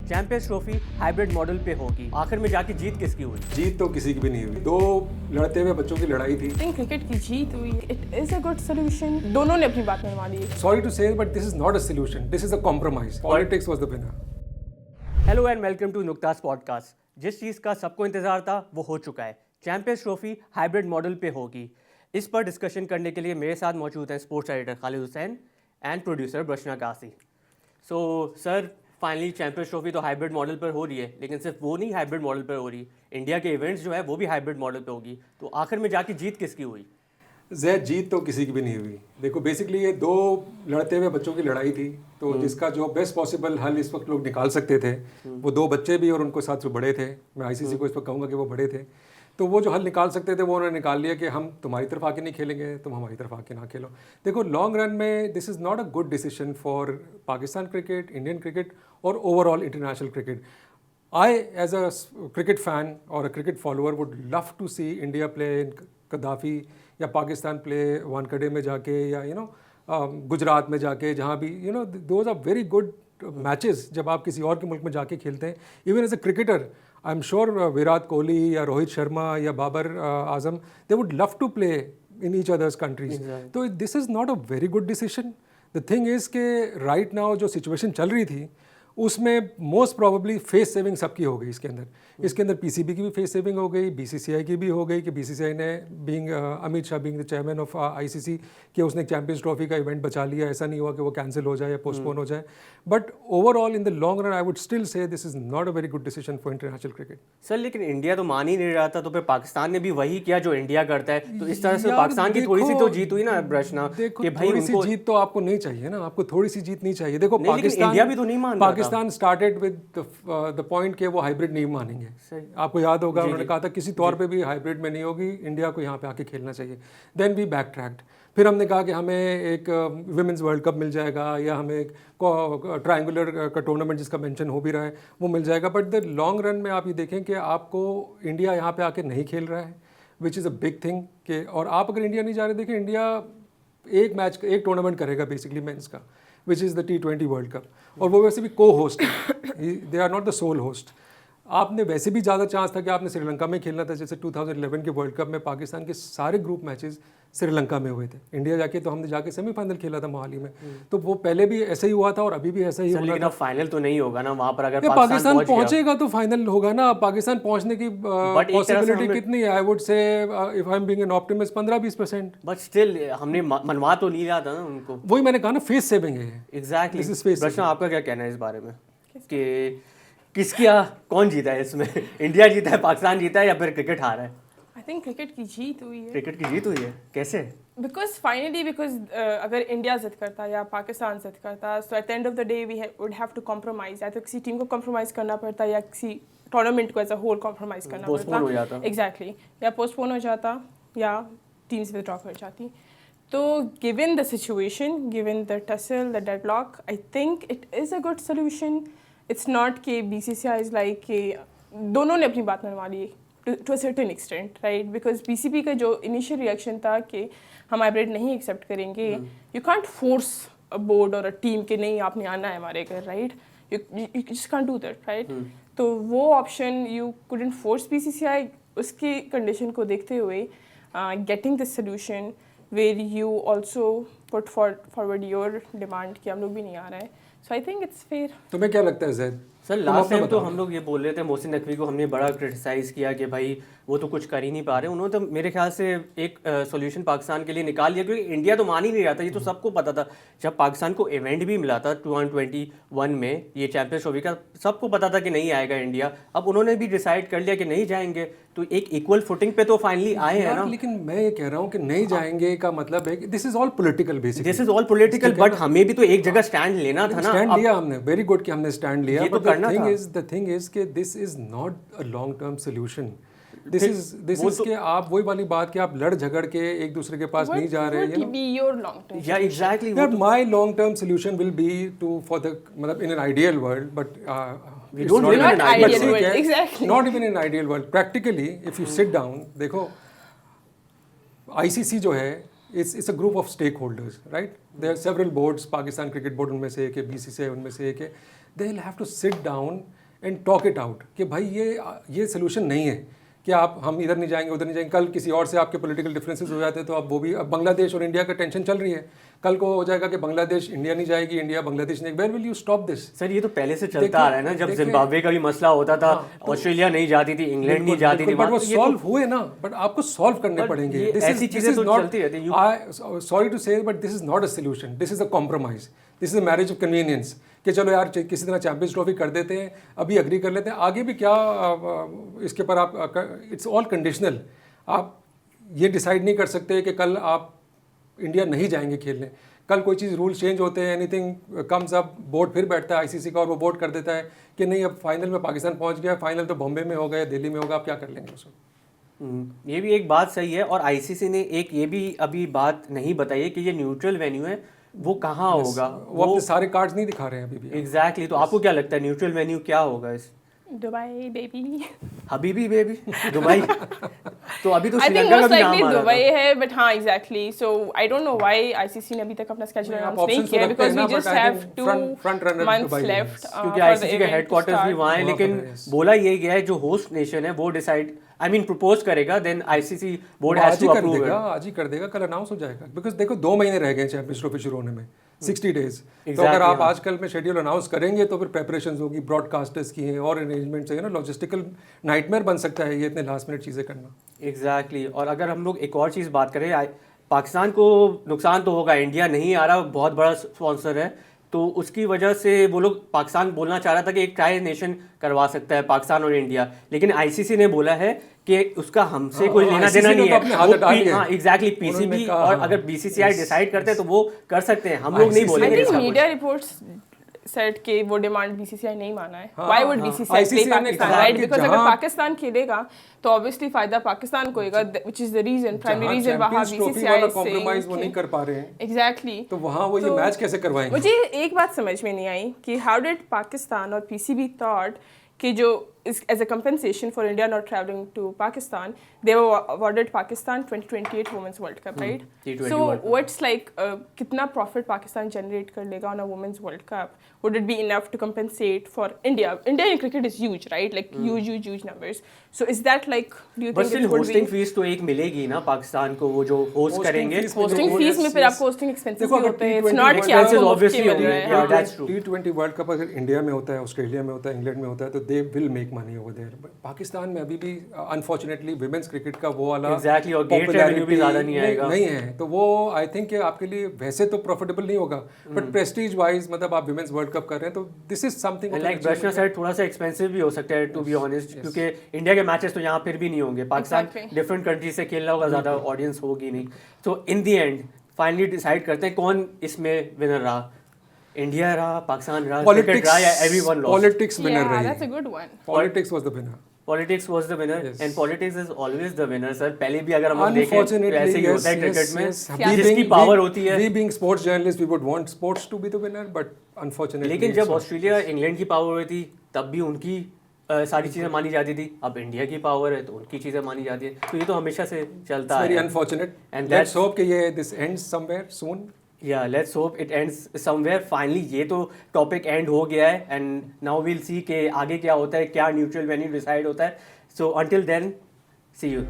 Champions trophy hybrid model पे होगी, आखिर में जाके जीत किसकी हुई? जीत तो किसी की भी नहीं हुई। दो लड़ते हुए बच्चों की लड़ाई थी। आई थिंक क्रिकेट की जीत हुई। It is a good solution. दोनों ने अपनी बात मनवा ली। Sorry to say but this is not a solution, this is a compromise. Politics was the winner. Hello and welcome to Nuqta's podcast. जिस चीज़ का सबको इंतजार था वो हो चुका है। चैंपियंस ट्रॉफी हाइब्रिड मॉडल पे होगी। इस पर डिस्कशन करने के लिए मेरे साथ मौजूद हैं sports editor Khalid Hussain and producer Bashna Kasi. So sir, finally Champions Trophy तो हाइब्रिड मॉडल पर हो रही है, लेकिन सिर्फ वो नहीं हाइब्रिड मॉडल पर हो रही, इंडिया के इवेंट्स जो है वो भी हाइब्रिड मॉडल पे होगी। तो आखिर में जाके जीत किसकी हुई? जैद जीत तो किसी की भी नहीं हुई। देखो बेसिकली ये दो लड़ते हुए बच्चों की लड़ाई थी, तो जिसका जो बेस्ट पॉसिबल हल इस वक्त लोग निकाल सकते थे, वो दो बच्चे भी और उनको साथ जो बड़े थे, मैं आईसीसी को इस वक्त कहूँगा कि वो बड़े थे, तो वो जो हल निकाल सकते थे वो उन्होंने निकाल लिया कि हम तुम्हारी तरफ आके नहीं खेलेंगे, तुम हमारी तरफ आके ना खेलो। देखो लॉन्ग रन में this is not a good decision for Pakistan cricket, Indian cricket और overall international cricket. I, as a cricket fan or a cricket follower, would love to see India play in Gaddafi या Pakistan play Wankhede में जाके या गुजरात में जाके, जहाँ भी those are very good matches जब आप किसी और के मुल्क में जाके खेलते हैं। Even as a cricketer I am sure Virat Kohli या रोहित शर्मा या Babar Azam, they would love to play in each others countries. तो this is not a very good decision. The thing is के राइट नाउ जो सिचुएशन चल रही थी उसमें मोस्ट प्रोबेबली फेस सेविंग सबकी हो गई। इसके अंदर पीसीबी की भी फेस सेविंग हो गई, बीसीसीआई की भी हो गई कि बीसीसीआई ने being Amit Shah being the chairman of ICC कि उसने चैंपियंस ट्रॉफी का इवेंट बचा लिया। ऐसा नहीं हुआ कि वो कैंसिल हो जाए या पोस्टपोन हो जाए। But overall in the long run I would still say this is not a very good decision for international cricket. Sir लेकिन इंडिया तो मान ही नहीं रहा था, तो फिर पाकिस्तान ने भी वही किया जो इंडिया करता है, तो इस तरह से पाकिस्तान की थोड़ी सी तो जीत हुई ना ब्रशना, कि भाई थोड़ी सी जीत तो आपको नहीं चाहिए ना, आपको थोड़ी सी जीत नहीं चाहिए। देखो इंडिया भी तो नहीं मान रहा था। Pakistan started with the point के वो हाइब्रिड नहीं मानेंगे। आपको याद होगा उन्होंने कहा था किसी तौर पे भी हाइब्रिड में नहीं होगी, इंडिया को यहाँ पे आके खेलना चाहिए। Then we backtracked. फिर हमने कहा कि हमें एक विमेंस वर्ल्ड कप मिल जाएगा या हमें एक ट्रायंगुलर का टूर्नामेंट जिसका मेंशन हो भी रहा है वो मिल जाएगा। बट द लॉन्ग रन में आप ये देखें कि आपको इंडिया यहाँ पे आके नहीं खेल रहा है, which is a big thing के। और आप अगर इंडिया नहीं जा रहे, देखें इंडिया एक टूर्नामेंट करेगा बेसिकली मेंस का, which is the T20 world cup, और वो वैसे भी को होस्ट है, they are not the sole host. आपने वैसे भी ज़्यादा चांस था कि आपने श्रीलंका में खेलना था। जैसे 2011 के वर्ल्ड कप में पाकिस्तान के सारे ग्रुप मैचेस श्रीलंका में हुए थे। इंडिया जाके तो हमने जाके सेमीफाइनल खेला था मोहाली में, तो वो पहले भी ऐसा ही हुआ था और अभी भी ऐसा ही होना था। फाइनल तो नहीं होगा ना वहाँ पर, अगर पाकिस्तान पहुंचेगा तो फाइनल होगा ना। पाकिस्तान पहुंचने की पॉसिबिलिटी कितनी है? I would say if I am being an optimist 15-20%। But still हमने मनवा तो नहीं रहा था ना उनको। वही मैंने कहा ना, फेस सेविंग है। एग्जैक्टली। प्रश्न आपका क्या कहना है इस बारे में कि कौन जीता है इसमें? इंडिया जीता है, पाकिस्तान जीता है, या फिर क्रिकेट हारा है? आई थिंक क्रिकेट की जीत हुई है। क्रिकेट की जीत हुई है कैसे? बिकॉज अगर इंडिया जिद करता या पाकिस्तान जिद करता, so at the end of the day we would have to compromise. या तो किसी टीम को कॉम्प्रोमाइज करना पड़ता या किसी टूर्नामेंट को एज अ होल कॉम्प्रोमाइज करना पड़ता। एग्जैक्टली, या पोस्टपोन हो जाता या टीम्स विदड्रॉ कर जाती। तो given the situation, given the tussle, the deadlock, I think it is a good solution. It's not कि बीसीसीआई इज़ लाइक कि दोनों ने अपनी बात मनवा ली to a certain extent, right? Because BCB का जो इनिशियल रिएक्शन था कि हम हाइब्रिड नहीं एक्सेप्ट करेंगे, you can't force a board और अ टीम के नहीं आपने आना है हमारे घर, right? You just can't do that, right? तो वो option you couldn't force BCCI. उसकी कंडीशन को देखते हुए getting this solution where you also put forward your demand कि हम लोग भी नहीं आ रहा है, so I think it's fair. तुम्हें क्या लगता है जैद? सर लास्ट टाइम तो हम लोग ये बोल रहे थे, मोहसिन नकवी को हमने बड़ा क्रिटिसाइज़ किया कि भाई वो तो कुछ कर ही नहीं पा रहे। उन्होंने तो मेरे ख्याल से एक सॉल्यूशन पाकिस्तान के लिए निकाल लिया, क्योंकि इंडिया तो मान ही नहीं रहा था। ये तो सबको पता था, जब पाकिस्तान को इवेंट भी मिला था 2021 में ये चैंपियंस ट्रॉफी का, सबको पता था कि नहीं आएगा इंडिया। अब उन्होंने भी डिसाइड कर लिया कि नहीं जाएंगे, तो एक इक्वल फुटिंग पे तो फाइनली आए हैं ना। लेकिन मैं ये कह रहा हूँ कि नहीं जाएंगे का मतलब है कि this is all political basically. This is all political, but हमें भी तो एक जगह स्टैंड लेना था ना। स्टैंड लिया हमने, वेरी गुड कि हमने स्टैंड लिया। ये तो करना था। द थिंग इज कि this is not a long term solution. This is के आप वही वाली बात कि आप लड़ झगड़ के एक दूसरे के पास नहीं जा रहे हैं। या exactly, my long term solution will be to for the मतलब in an ideal world, but We don't live in an ideal world. Exactly. Not even in an ideal world. Practically, if you sit down, देखो ICC जो है it's a group of stakeholders, right? There are several boards, Pakistan Cricket Board उनमें से एक है, BCCI उनमें से एक है. They'll have to sit down and talk it out कि भाई ये सोल्यूशन नहीं है कि हम इधर नहीं जाएंगे उधर नहीं जाएंगे। कल किसी और से आपके पॉलिटिकल डिफरेंसेस हो जाते हैं तो अब वो भी, अब बांग्लादेश और इंडिया का टेंशन चल रही है, कल को हो जाएगा कि बांग्लादेश इंडिया नहीं जाएगी, इंडिया बांग्लादेश नहीं। Where will you stop this? Sir ये तो पहले से चलता आ रहा है ना, जब जिम्बाब्वे का भी मसला होता था, ऑस्ट्रेलिया नहीं जाती थी, इंग्लैंड नहीं जाती थी, बट वो सॉल्व हुए ना, बट आपको सॉल्व करने पड़ेंगे। ऐसी चीजें तो चलती रहती हैं। Sorry to say but this is not a solution, this is a compromise, this is a marriage of convenience कि चलो यार किसी तरह चैंपियंस ट्रॉफी कर देते हैं, अभी अग्री कर लेते हैं, आगे भी क्या इसके पर आप, इट्स ऑल कंडीशनल। आप ये डिसाइड नहीं कर सकते कि कल आप इंडिया नहीं जाएंगे खेलने, कल कोई चीज़ रूल चेंज होते हैं, एनीथिंग कम्स अप, बोर्ड फिर बैठता है आईसीसी का और वो बोर्ड कर देता है कि नहीं अब फाइनल में पाकिस्तान पहुंच गया, फाइनल तो बॉम्बे में होगा या दिल्ली में होगा, आप क्या कर लेंगे उसमें? ये भी एक बात सही है। और आईसीसी ने एक ये भी अभी बात नहीं बताई है कि ये न्यूट्रल वेन्यू है, वो कहाँ होगा। वो अपने सारे कार्ड्स नहीं दिखा रहे हैं अभी भी। एग्जैक्टली तो आपको क्या लगता है न्यूट्रल वेन्यू क्या होगा इस? Dubai baby, Habibi baby, Dubai. तो अभी तो I think श्रीलंका का most भी नाम likely आ रहा दुबई था। है, but हाँ exactly. So I don't know why ICC ने अभी तक अपना schedule नहीं, आप announce नहीं options तो किया, रखते हैं because ना, we just but I have think 2 front runner months Dubai है। left क्योंकि for the आईसीसी का event to हेडक्वार्टर्स भी start. वहाँ है, वहाँ पर लेकिन है, yes. बोला ये गया है जो होस्ट नेशन है वो डिसाइड, आई मीन प्रपोज करेगा, देन आईसीसी बोर्ड हैज आज टू ही कर अप्रूव देगा, इट। आज ही कर देगा, कल अनाउंस हो जाएगा। बिकॉज देखो 2 महीने रह गए चैंपियंस ट्रॉफी शुरू होने में, 60 डेज। तो Exactly, अगर आप हाँ। आजकल में शेड्यूल अनाउंस करेंगे तो फिर प्रेपरेशंस होगी, ब्रॉडकास्टर्स की हैं और अरेंजमेंट्स है ना, लॉजिस्टिकल नाइटमेयर बन सकता है ये इतने लास्ट मिनट चीज़ें करना। एग्जैक्टली और अगर हम लोग एक और चीज़ बात करें, पाकिस्तान को नुकसान तो होगा, इंडिया नहीं आ रहा, बहुत बड़ा स्पॉन्सर है, तो उसकी वजह से वो लोग, पाकिस्तान बोलना चाह रहा था कि एक ट्राई नेशन करवा सकता है पाकिस्तान और इंडिया, लेकिन आईसीसी ने बोला है कि उसका हमसे कोई लेना ICC देना ने नहीं तो अपने हाथ हटा है। लिए। हाँ एग्जैक्टली, उन्होंने पीसीबी कहा, और हाँ, अगर बीसीसीआई डिसाइड करते हैं तो वो कर सकते हैं, हम लोग नहीं ICC I बोलेंगे think इसका कुछ। media reports said कि वो डिमांड बीसीसीआई नहीं माना है। हाँ, Why would हाँ, BCCI play ICC ने पाकिस्तान, कहा right? कि Because अगर जहाँ- पाकिस्तान खेलेगा तो obviously फायदा पाकिस्तान को होगा, which is the reason, primary reason वहाँ चैंपियंस ट्रॉफी BCCI वाला is कॉम्प्रोमाइज वो saying नहीं कर पा रहे हैं, exactly. तो वहाँ वो ये तो मैच कैसे करवाएंगे? मुझे एक बात समझ में नहीं आई कि हाउ डिड पाकिस्तान और पीसीबी थॉट कि जो as a compensation for India not traveling to Pakistan, they were awarded Pakistan 2028 Women's World Cup, right? T20 So World Cup. what's like कितना profit Pakistan generate कर लेगा on a Women's World Cup? Would it be enough to compensate for India? India in cricket is huge, right? Like huge numbers. So is that like, do you बस think still it would hosting be? Fees तो एक मिलेगी ना पाकिस्तान को, वो जो host Hosting करेंगे। fees Hosting वो- fees में yes, फिर yes. आपको hosting expenses देखो, भी अगर होते हैं. It's T20 not कि expenses आपको मुफ्त obviously में मिल होंगे, रहा है. yeah, that's true. T20 world cup अगर इंडिया में होता है, ऑस्ट्रेलिया में होता है, इंग्लैंड में होता है, तो they will make money over there. Pakistan में अभी भी अनफॉर्चुनेटली विमेंस क्रिकेट का वो वाला Exactly, और gate revenue भी ज़्यादा नहीं आएगा। नहीं है, तो वो आई थिंक आपके लिए वैसे तो प्रॉफिटेबल नहीं होगा, बट प्रेस्टीज वाइज मतलब आप विमेंस वर्ल्ड कप कर रहे हैं तो this is something like Darshana side थोड़ा सा एक्सपेंसिव भी हो सकता है टू बी ऑनेस्ट, क्योंकि इंडिया के मैचेस तो यहाँ फिर भी नहीं होंगे, पाकिस्तान Exactly. डिफरेंट कंट्री से खेल रहा होगा, ज़्यादा ऑडियंस होगी नहीं। तो इन दी एंड फाइनली डिसाइड करते हैं कौन इसमें विनर रहा, इंडिया रहा, पाकिस्तान रहा, क्रिकेट रहा या everyone lost. Politics winner Yeah, रही, that's a good one. Politics was the winner. Politics was the winner Yes. And politics is always the winner sir. पहले भी अगर हम लोग देखें तो Unfortunately, ऐसे ही yes, होता है yes, क्रिकेट में, yes. जिसकी पावर होती है। We being sports journalists, we would want sports to be the winner, but unfortunately. लेकिन जब it's not. ऑस्ट्रेलिया इंग्लैंड की पावर हुई थी तब भी उनकी सारी चीज़ें मानी जाती थी, अब इंडिया की पावर है तो उनकी चीज़ें मानी जाती है, तो ये तो हमेशा से चलता It's very है। unfortunate. And Let's that's- hope कि ये this ends somewhere soon. या let's hope it ends somewhere finally. ये तो टॉपिक एंड हो गया है एंड नाउ विल सी कि आगे क्या होता है, क्या न्यूट्रल वेन्यू डिसाइड होता है। So until then see you.